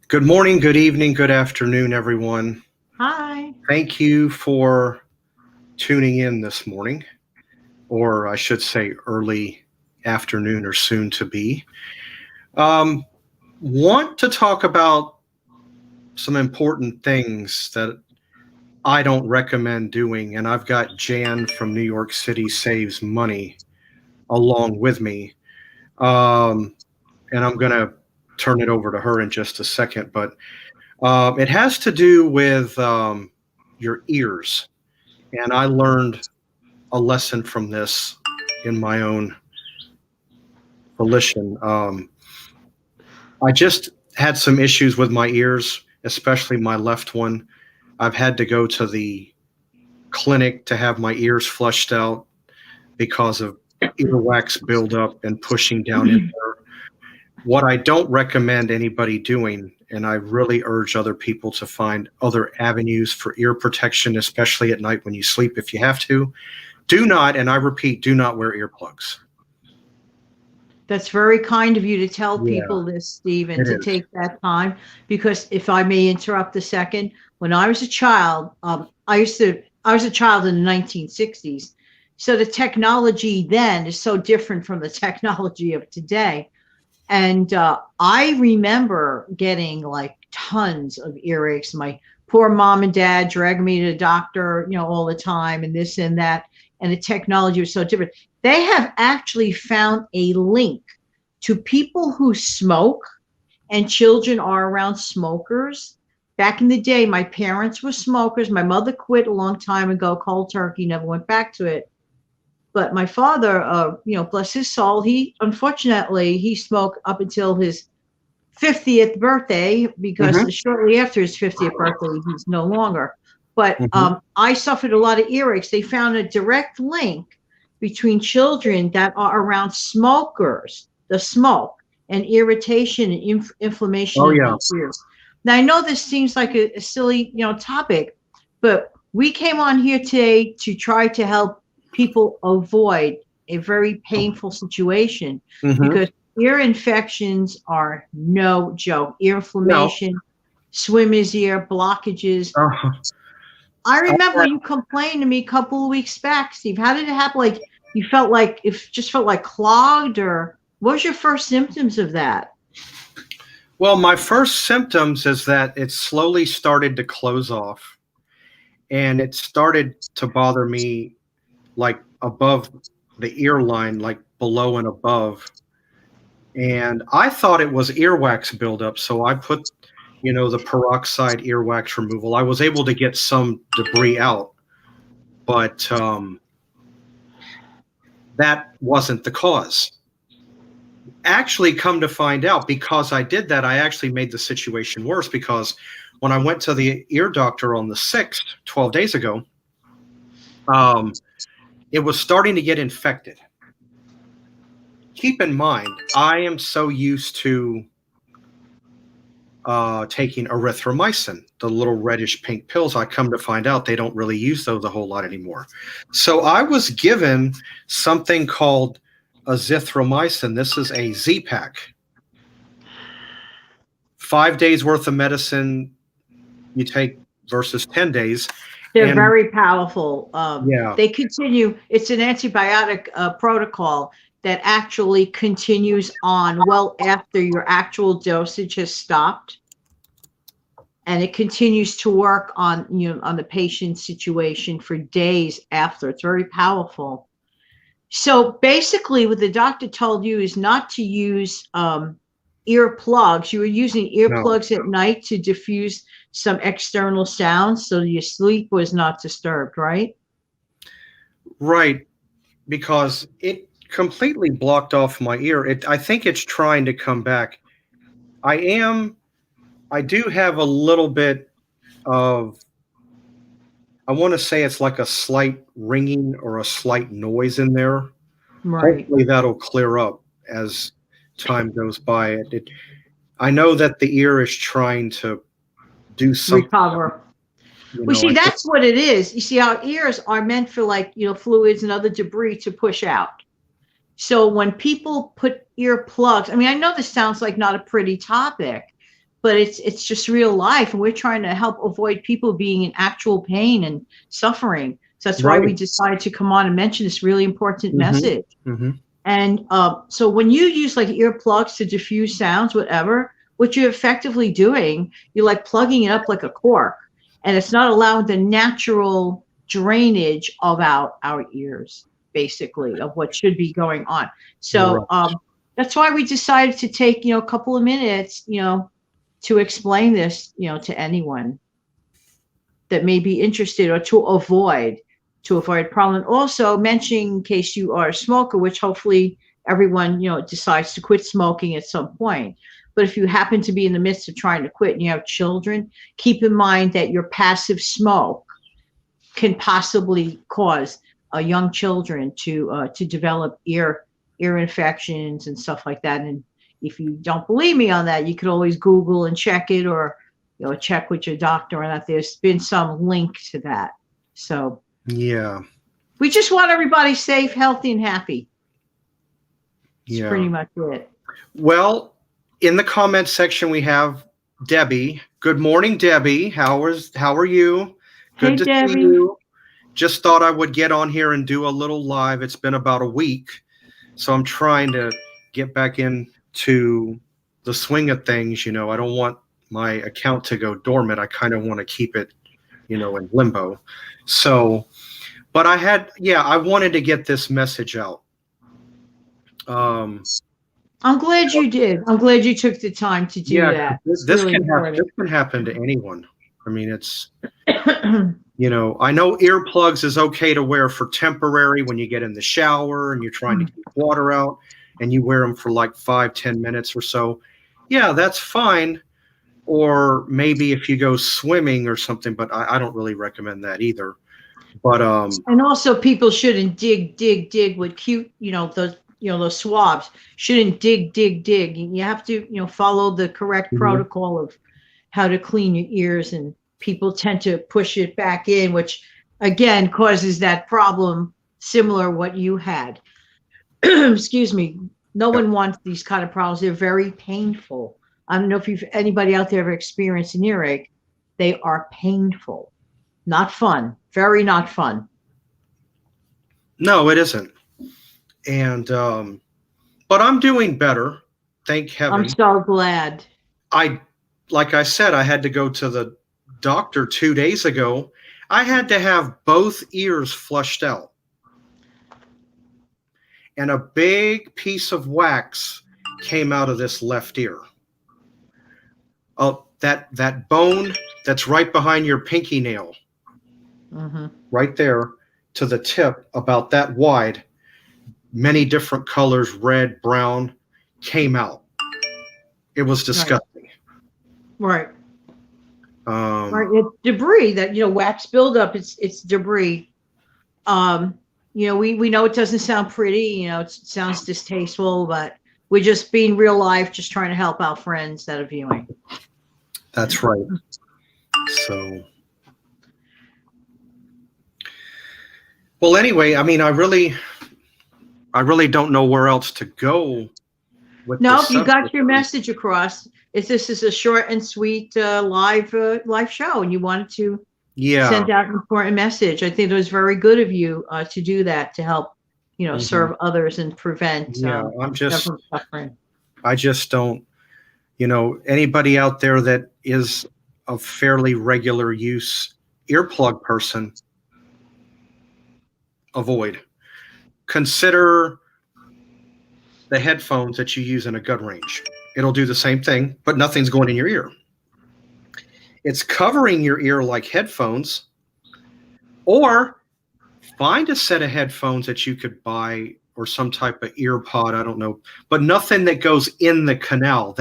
Good morning, good evening, good afternoon, everyone. Hi. Thank you for tuning in this morning, or I should say early afternoon or soon to be. Um, want to talk about some important things that I don't recommend doing, and I've got Jan from New York City Saves Money along with me. Um, and I'm going to turn it over to her in just a second, but it has to do with your ears. And I learned a lesson from this in my own volition. I just had some issues with my ears, especially my left one. I've had to go to the clinic to have my ears flushed out because of earwax buildup and pushing down in there. What I don't recommend anybody doing, and I really urge other people to find other avenues for ear protection, especially at night when you sleep if you have to. Do not, and I repeat, do not wear earplugs. That's very kind of you to tell Yeah, people this, Stephen, it to is. take that time. Because if I may interrupt a second, when I was a child, I was a child in the 1960s. So the technology then is so different from the technology of today. And I remember getting like tons of earaches. My poor mom and dad dragged me to the doctor, all the time, and this and that. And the technology was so different. They have actually found a link to people who smoke and children are around smokers. Back in the day, my parents were smokers. My mother quit a long time ago, cold turkey, never went back to it. But my father, bless his soul, he unfortunately he smoked up until his 50th birthday, because Hmm. shortly after his 50th birthday, he's no longer. But Hmm. I suffered a lot of earaches. They found a direct link between children that are around smokers, the smoke, and irritation and inflammation Oh of yeah. the ears. Now, I know this seems like a silly, topic, but we came on here today to try to help people avoid a very painful situation, Hmm. because ear infections are no joke. Ear No. inflammation, swimmer's ear, blockages. Uh, I I've remember had- you complained to me a couple of weeks back, Steve. How did it happen? Like you felt like it just felt like clogged, or what was your first symptoms of that? well, my first symptoms is that it slowly started to close off, and it started to bother me like above the ear line, like below and above. And I thought it was earwax buildup, so I put, the peroxide earwax removal. I was able to get some debris out, but that wasn't the cause. Actually, come to find out, because I did that, I actually made the situation worse, because when I went to the ear doctor on the 6th, 12 days ago, um, it was starting to get infected. Keep in mind, I am so used to taking erythromycin, the little reddish pink pills. I come to find out they don't really use those a whole lot anymore. So I was given something called azithromycin. This is a Z pack, 5 days worth of medicine you take versus 10 days. They're And very powerful. yeah, They continue. It's an antibiotic protocol that actually continues on well after your actual dosage has stopped, and it continues to work on on the patient's situation for days after. It's very powerful. So basically, what the doctor told you is not to use earplugs. You were using no, earplugs at night to diffuse some external sounds so your sleep was not disturbed, right? right, because it completely blocked off my ear. I think it's trying to come back. I am, I do have a little bit of, I want to say it's like a slight ringing or a slight noise in there. Right. Hopefully that'll clear up as time goes by. I know that the ear is trying to do something. Recover. Well, I see, that's what it is. You see, our ears are meant for, like, fluids and other debris to push out. So when people put earplugs, I mean, I know this sounds like not a pretty topic, but it's just real life, and we're trying to help avoid people being in actual pain and suffering. So that's why we decided to come on and mention this really important message. And so when you use like earplugs to diffuse sounds, whatever, what you're effectively doing, you're like plugging it up like a cork, and it's not allowing the natural drainage of our ears, basically, of what should be going on. So that's why we decided to take, a couple of minutes, to explain this, to anyone that may be interested, or to avoid problem. Also mentioning, in case you are a smoker, which hopefully everyone, decides to quit smoking at some point. But if you happen to be in the midst of trying to quit and you have children, keep in mind that your passive smoke can possibly cause young children to develop ear infections and stuff like that. And if you don't believe me on that, you can always Google and check it, or check with your doctor on that. There's been some link to that. So yeah, we just want everybody safe, healthy, and happy. That's pretty much it. Well, in the comment section we have Debbie. Good morning, Debbie. How are you? Good to Debbie. see you. Just thought I would get on here and do a little live. It's been about a week, so I'm trying to get back into the swing of things. I don't want my account to go dormant. I kind of want to keep it, in limbo. So, but I wanted to get this message out. I'm glad you did. I'm glad you took the time to do that. This can happen to anyone. I mean, it's, I know earplugs is okay to wear for temporary when you get in the shower and you're trying to keep water out, and you wear them for like 5-10 minutes or so. Yeah, that's fine. Or maybe if you go swimming or something, but I don't really recommend that either. But and also people shouldn't dig with cute, those swabs. Shouldn't dig. You have to, follow the correct protocol of how to clean your ears, and people tend to push it back in, which again causes that problem similar what you had. Excuse me. No one wants these kind of problems. They're very painful. I don't know if anybody out there ever experienced an earache. They are painful, not fun, very not fun. No, it isn't. And, but I'm doing better. Thank heaven. I'm so glad. Like I said, I had to go to the doctor 2 days ago. I had to have both ears flushed out. And a big piece of wax came out of this left ear. Oh, that bone that's right behind your pinky nail, right there to the tip, about that wide, many different colors, red, brown, came out. It was disgusting. Right. It's debris that, wax buildup. It's debris. We know it doesn't sound pretty. It sounds distasteful, but we're just being real life, just trying to help our friends that are viewing. That's right. So, well, anyway, I mean, I really don't know where else to go with this. You got your message across. This is a short and sweet live show, and you wanted to send out an important message. I think it was very good of you to do that, to help, serve others and prevent suffering. I just don't, anybody out there that is a fairly regular use earplug person, avoid. Consider the headphones that you use in a gun range. It'll do the same thing, but nothing's going in your ear. It's covering your ear like headphones, or find a set of headphones that you could buy, or some type of ear pod, I don't know, but nothing that goes in the canal.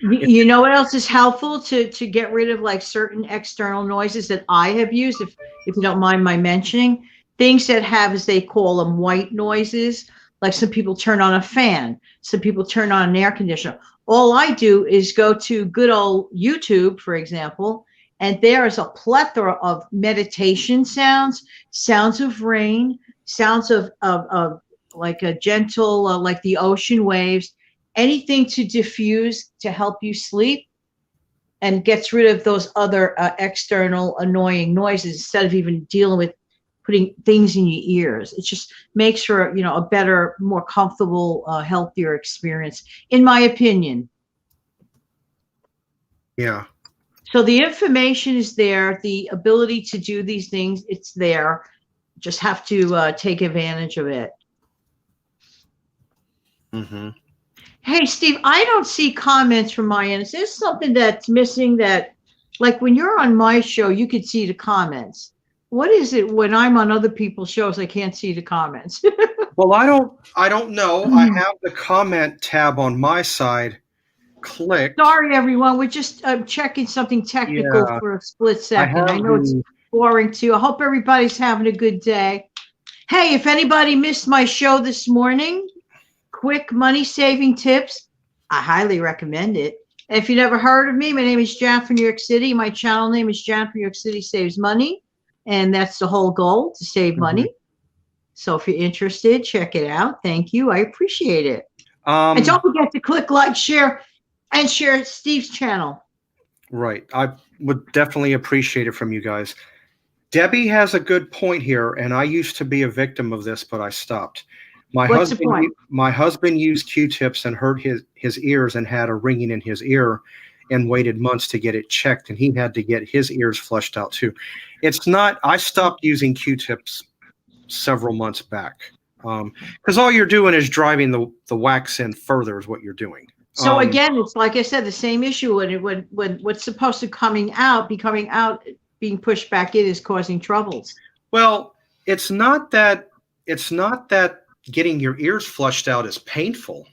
You know what else is helpful to get rid of like certain external noises that I have used, if you don't mind my mentioning, things that have, as they call them, white noises. Like some people turn on a fan, some people turn on an air conditioner. All I do is go to good old YouTube, for example, and there is a plethora of meditation sounds of rain, sounds of like a gentle, like the ocean waves. anything to diffuse to help you sleep and gets rid of those other external annoying noises instead of even dealing with putting things in your ears. It just makes for, a better, more comfortable, healthier experience, in my opinion. Yeah. So the information is there, the ability to do these things, it's there. Just have to take advantage of it. Mm-hmm. Hey, Steve, I don't see comments from my end. Is there something that's missing that, like when you're on my show, you could see the comments? What is it when I'm on other people's shows, I can't see the comments? Well, I don't know. I have the comment tab on my side clicked. Sorry, everyone. We're just checking something technical for a split second. I know it's boring too. I hope everybody's having a good day. Hey, if anybody missed my show this morning, quick money saving tips, I highly recommend it. And if you never heard of me, my name is Jan from New York City. My channel name is Jan from New York City Saves Money. And that's the whole goal, to save money. So if you're interested, check it out. Thank you. I appreciate it. And don't forget to click like, share, and share Steve's channel. Right. I would definitely appreciate it from you guys. Debbie has a good point here, and I used to be a victim of this, but I stopped. What's the point? My husband used Q-tips and hurt his ears and had a ringing in his ear and waited months to get it checked, and he had to get his ears flushed out too. I stopped using Q-tips several months back because all you're doing is driving the wax in further is what you're doing. So again, it's like I said, the same issue when what's supposed to be coming out, being pushed back in is causing troubles. Well, it's not that getting your ears flushed out is painful,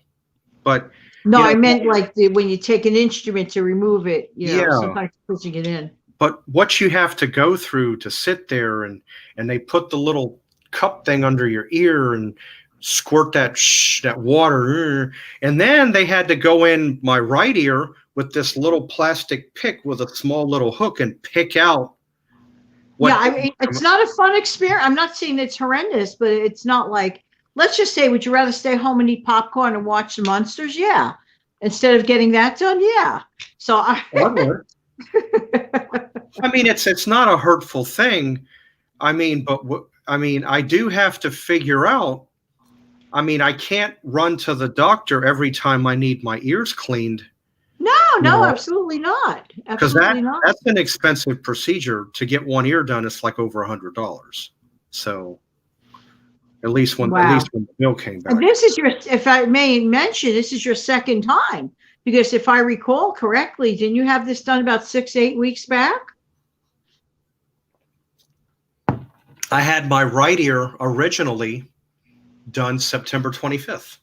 but no, I meant like when you take an instrument to remove it, sometimes pushing it in. But what you have to go through to sit there and they put the little cup thing under your ear and squirt that water, and then they had to go in my right ear with this little plastic pick with a small little hook and pick out. I mean, it's not a fun experience. I'm not saying it's horrendous, but it's not like, let's just say, would you rather stay home and eat popcorn and watch the monsters? Yeah. Instead of getting that done? Yeah. So I mean, it's not a hurtful thing. I mean, but I do have to figure out. I mean, I can't run to the doctor every time I need my ears cleaned. No, absolutely not. Because that's an expensive procedure. To get one ear done, it's like over $100. So at least when the bill came back. And this is if I may mention, this is your second time, because if I recall correctly, didn't you have this done about 6-8 weeks back? I had my right ear originally done September 25th.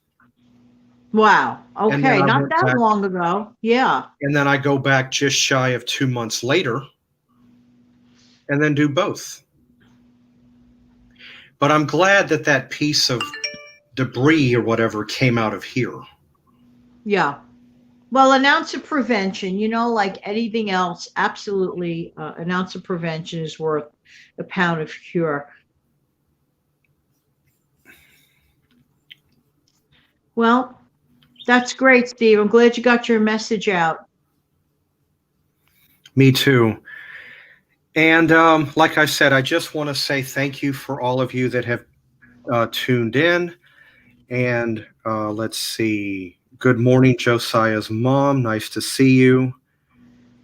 Wow. Okay. Not that long ago. Yeah. And then I go back just shy of 2 months later and then do both. But I'm glad that piece of debris or whatever came out of here. Yeah. Well, an ounce of prevention, like anything else, absolutely. An ounce of prevention is worth a pound of cure. Well, that's great, Steve. I'm glad you got your message out. Me too. And like I said, I just want to say thank you for all of you that have tuned in. And let's see. Good morning, Josiah's mom. Nice to see you.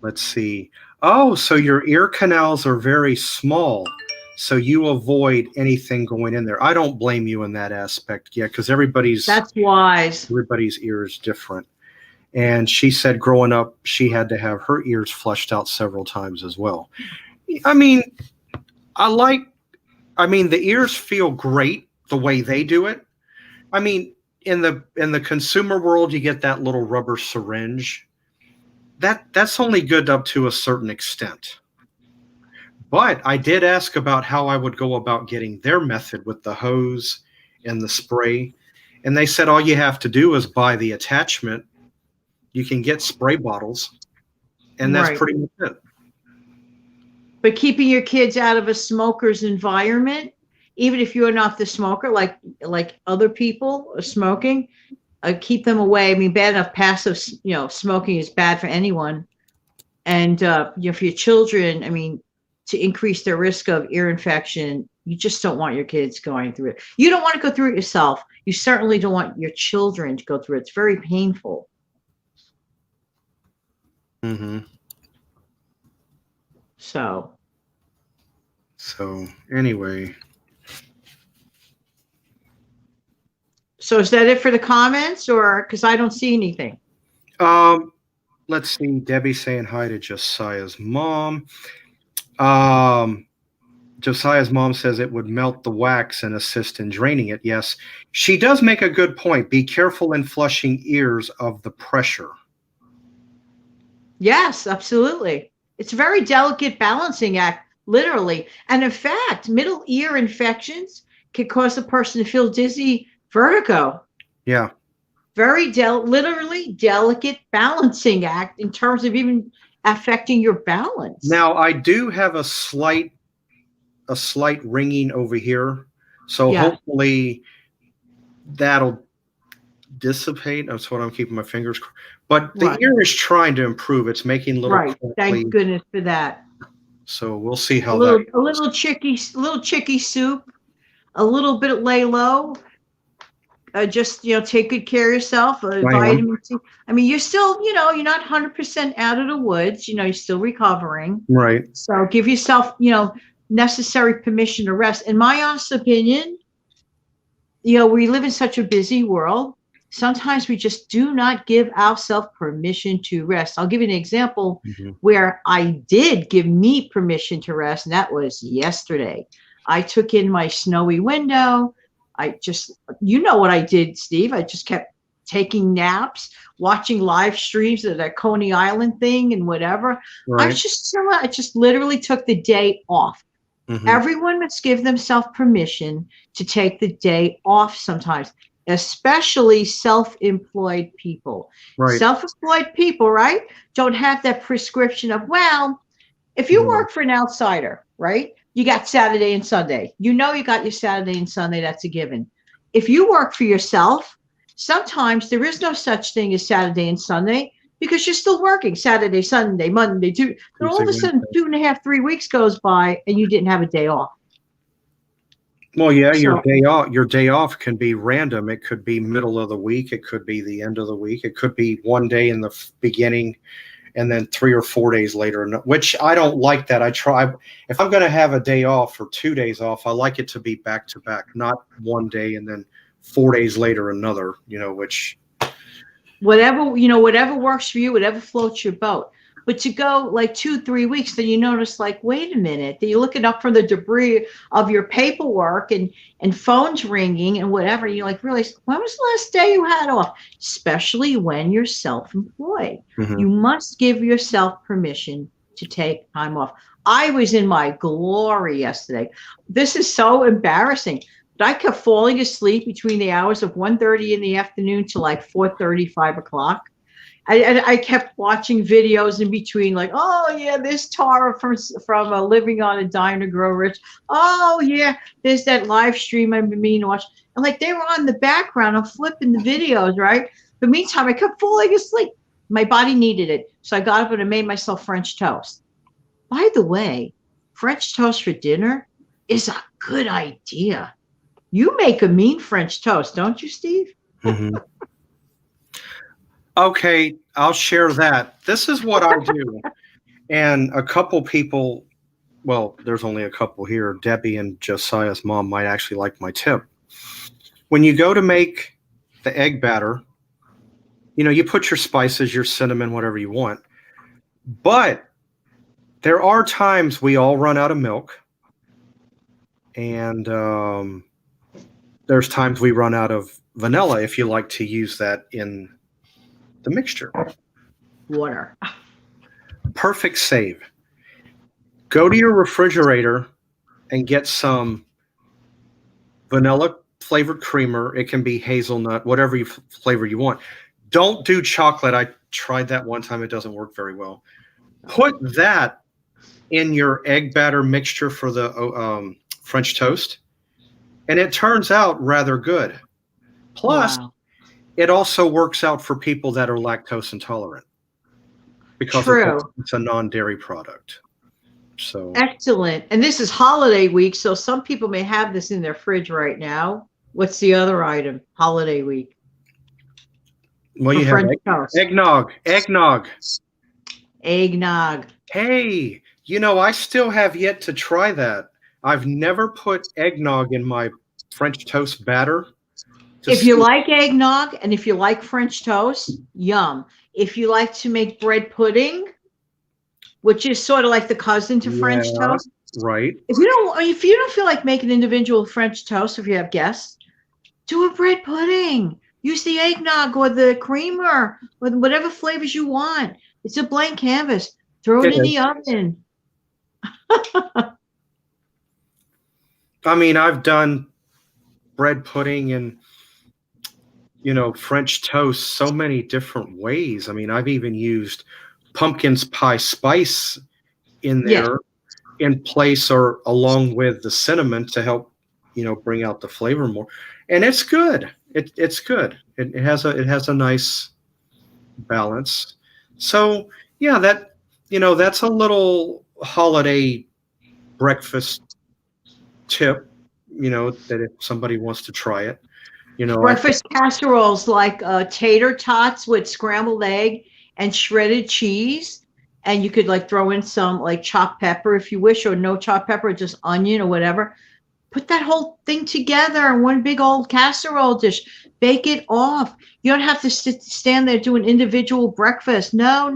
Let's see. Oh, so your ear canals are very small, so you avoid anything going in there. I don't blame you in that aspect, because that's wise. Everybody's ear is different. And she said growing up, she had to have her ears flushed out several times as well. I mean, the ears feel great the way they do it. I mean, in the consumer world, you get that little rubber syringe. That's only good up to a certain extent. But I did ask about how I would go about getting their method with the hose and the spray. And they said all you have to do is buy the attachment. You can get spray bottles, and that's pretty much it. But keeping your kids out of a smoker's environment, even if you're not the smoker, like other people are smoking, keep them away. I mean, bad enough passive, smoking is bad for anyone. And, for your children, I mean, to increase their risk of ear infection, you just don't want your kids going through it. You don't want to go through it yourself. You certainly don't want your children to go through it. It's very painful. Mm-hmm. So anyway. So is that it for the comments, or because I don't see anything? Let's see. Debbie saying hi to Josiah's mom. Josiah's mom says it would melt the wax and assist in draining it. Yes, she does make a good point. Be careful in flushing ears of the pressure. Yes, absolutely. It's a very delicate balancing act, literally. And in fact, middle ear infections can cause a person to feel dizzy, vertigo. Yeah. Very literally delicate balancing act in terms of even affecting your balance. Now, I do have a slight ringing over here, so hopefully that'll dissipate. That's what I'm keeping my fingers crossed. But the ear is trying to improve. It's making little Thank goodness for that. So we'll see how a little chicky soup, a little bit lay low. Just take good care of yourself. Vitamin C. I mean, you're still, you're not 100% out of the woods. You're still recovering. Right. So give yourself, necessary permission to rest. In my honest opinion, we live in such a busy world. Sometimes we just do not give ourselves permission to rest. I'll give you an example where I did give me permission to rest, and that was yesterday. I took in my snowy window. I just, what I did, Steve. I just kept taking naps, watching live streams of that Coney Island thing and whatever. Right. I just literally took the day off. Everyone must give themselves permission to take the day off sometimes, especially self-employed people. Right. Self-employed people, right, don't have that prescription of, well, if you work for an outsider, right, you got Saturday and Sunday. You got your Saturday and Sunday. That's a given. If you work for yourself, sometimes there is no such thing as Saturday and Sunday because you're still working Saturday, Sunday, Monday, Tuesday. Then all of a sudden, 2.5, 3 weeks goes by and you didn't have a day off. Well, yeah, your day off can be random. It could be middle of the week. It could be the end of the week. It could be one day in the beginning and then 3 or 4 days later, which I don't like that. If I'm going to have a day off or 2 days off, I like it to be back to back, not one day and then 4 days later another, which. Whatever works for you, whatever floats your boat. But to go like 2-3 weeks, then you notice like, wait a minute, then you're looking up from the debris of your paperwork and phones ringing and whatever. And you realize, when was the last day you had off? Especially when you're self-employed. You must give yourself permission to take time off. I was in my glory yesterday. This is so embarrassing. But I kept falling asleep between the hours of 1:30 in the afternoon to like 4:30, 5 o'clock. I kept watching videos in between, like, oh yeah, this Tara from Living on a Dime to Grow Rich. Oh yeah, there's that live stream I've been meaning to watch. And they were on the background. I'm flipping the videos, right? But meantime, I kept falling asleep. My body needed it, so I got up and I made myself French toast. By the way, French toast for dinner is a good idea. You make a mean French toast, don't you, Steve? Okay, I'll share that. This is what I do. And a couple people, well, there's only a couple here. Debbie and Josiah's mom might actually like my tip. When you go to make the egg batter, you put your spices, your cinnamon, whatever you want. But there are times we all run out of milk. And there's times we run out of vanilla if you like to use that in the mixture. Water. Perfect save. Go to your refrigerator and get some vanilla flavored creamer. It can be hazelnut, whatever flavor you want. Don't do chocolate. I tried that one time. It doesn't work very well. Put that in your egg batter mixture for the French toast, and it turns out rather good. Plus, it also works out for people that are lactose intolerant because True. it's a non-dairy product. So Excellent. And this is holiday week, so some people may have this in their fridge right now. What's the other item? Holiday week. well, For you have French toast. eggnog. Eggnog. Hey, I still have yet to try that. I've never put eggnog in my French toast batter. If you like eggnog and if you like French toast, yum. If you like to make bread pudding, which is sort of like the cousin to French toast. Right. If you don't feel like making individual French toast, if you have guests, do a bread pudding. Use the eggnog or the creamer or whatever flavors you want. It's a blank canvas. Throw it in the oven. I mean, I've done bread pudding and French toast so many different ways. I mean, I've even used pumpkin pie spice in there in place or along with the cinnamon to help bring out the flavor more, and it's good. It's good. It has a nice balance. So yeah, that's a little holiday breakfast tip. That if somebody wants to try it, breakfast casseroles like tater tots with scrambled egg and shredded cheese. And you could like throw in some like chopped pepper if you wish, or no chopped pepper, just onion or whatever. Put that whole thing together in one big old casserole dish. Bake it off. You don't have to stand there doing individual breakfast. No.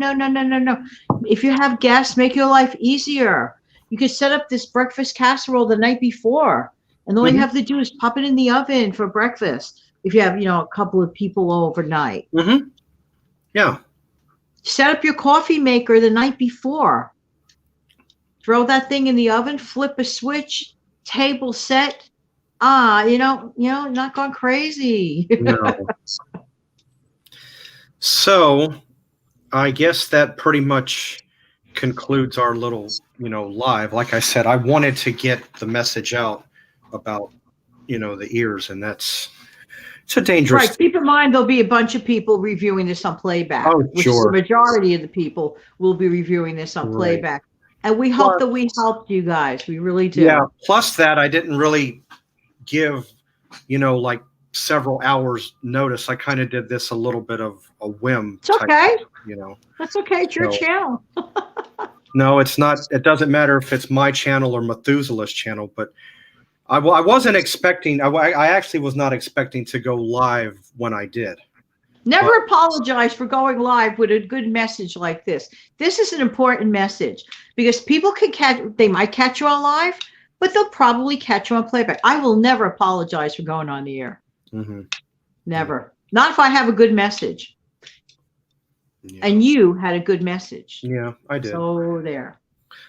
If you have guests, make your life easier. You could set up this breakfast casserole the night before, and all you have to do is pop it in the oven for breakfast. If you have, a couple of people overnight. Mm-hmm. Yeah. Set up your coffee maker the night before. Throw that thing in the oven, flip a switch, table set. Not gone crazy. No. So I guess that pretty much concludes our little, live. Like I said, I wanted to get the message out about, the ears, and it's a dangerous. Right. Keep in mind, there'll be a bunch of people reviewing this on playback. Oh, which sure. The majority of the people will be reviewing this on playback. And we hope that we helped you guys. We really do. Yeah. Plus that I didn't really give, like several hours notice. I kind of did this a little bit of a whim. It's okay. Of, That's okay. It's your channel. No, it's not. It doesn't matter if it's my channel or Methuselah's channel, but I wasn't expecting, I actually was not expecting to go live when I did. Never apologize for going live with a good message like this. This is an important message because people they might catch you on live, but they'll probably catch you on playback. I will never apologize for going on the air. Mm-hmm. Never. Not if I have a good message. Yeah. And you had a good message. Yeah, I did. So there.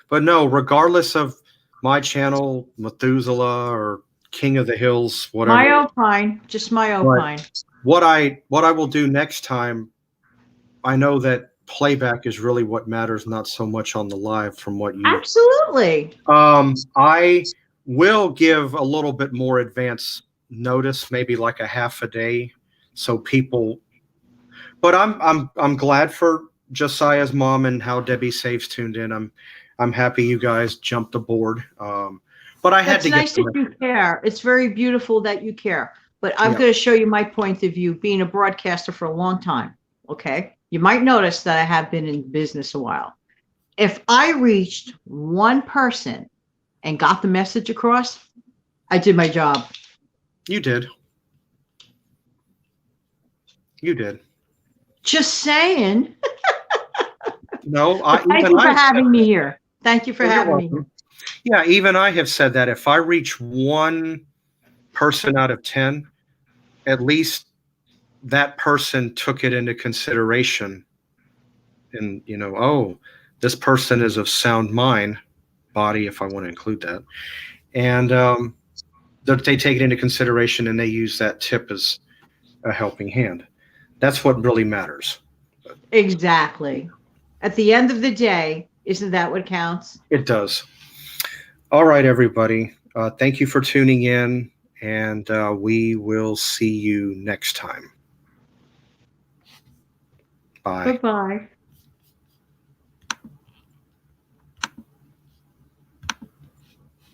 But no, regardless of my channel, Methuselah or King of the Hills, whatever. My opine, just my opine. What I will do next time, I know that playback is really what matters, not so much on the live from what you. Absolutely. I will give a little bit more advance notice, maybe like a half a day, so people. But I'm glad for Josiah's mom and how Debbie Saves tuned in. I'm happy you guys jumped aboard. But I had to nice get that you care. It's very beautiful that you care. But I'm going to show you my point of view, being a broadcaster for a long time. Okay. You might notice that I have been in business a while. If I reached one person and got the message across, I did my job. You did. You did. Just saying. No, thank you for having me here. Thank you for having me. Yeah, even I have said that if I reach one person out of 10, at least that person took it into consideration. And, this person is of sound mind, body, if I want to include that. And they take it into consideration and they use that tip as a helping hand. That's what really matters. Exactly. At the end of the day, isn't that what counts? It does. All right, everybody. Thank you for tuning in, and we will see you next time. Bye. Bye-bye.